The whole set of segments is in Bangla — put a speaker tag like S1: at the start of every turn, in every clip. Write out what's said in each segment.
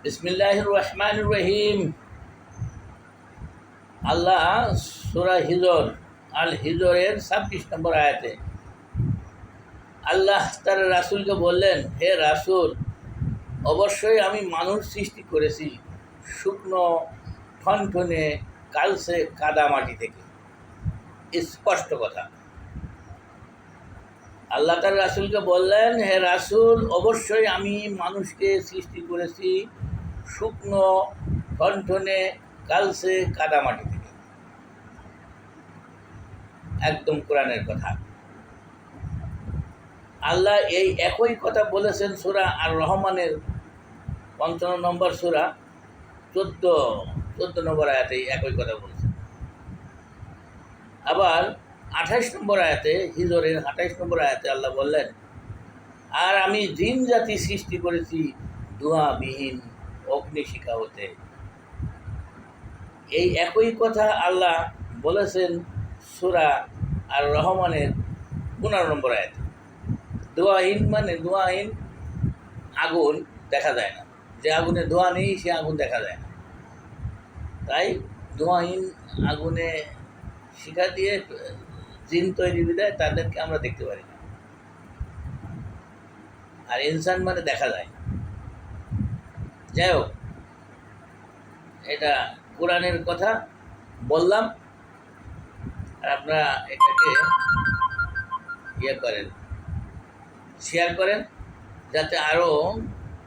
S1: বিসমিল্লাহির রহমানির রহিম। আল্লাহ সূরা হিজর আল হিজরের 26 নম্বর আয়াতে আল্লাহ তার রাসূলকে বললেন, হে রাসূল, অবশ্যই আমি মানুষ সৃষ্টি করেছি শুকনো ঠনঠনে কালসে কাদামাটি থেকে। স্পষ্ট কথা। আল্লাহ তার রাসূলকে বললেন, হে রাসূল, অবশ্যই আমি মানুষকে সৃষ্টি করেছি শুকনো ঠনঠনে কালসে কাদামাটি থেকে। একদম কোরআনের কথা। আল্লাহ এই একই কথা বলেছেন সূরা আর রহমানের 55 নম্বর সূরা 14 নম্বর আয়াতে একই কথা বলেছেন। আবার 28 নম্বর আয়াতে, হিজরের 28 নম্বর আয়াতে আল্লাহ বললেন, আর আমি জিন জাতি সৃষ্টি করেছি ধোঁয়াবিহীন অগ্নিশিখা হতে। এই একই কথা আল্লাহ বলেছেন সূরা আর রহমানের 15 নম্বর আয়াতে। ধোঁয়াহীন মানে ধোঁয়াহীন আগুন দেখা যায় না, যে আগুনে ধোঁয়া নেই সে আগুন দেখা যায় না। তাই ধোঁয়াহীন আগুনে শিখা দিয়ে জিন তৈরি বিদায় তাদেরকে আমরা দেখতে পারি না। আর ইনসান মানে দেখা যায়। যাই হোক, এটা কোরআনের কথা বললাম, আর আপনারা এটাকে করেন, শেয়ার করেন, যাতে আরও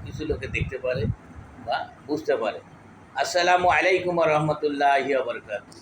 S1: কিছু লোকে দেখতে পারে বা বুঝতে পারে। আসসালামু আলাইকুম ওয়া রাহমাতুল্লাহি ওয়া বারাকাতুহু।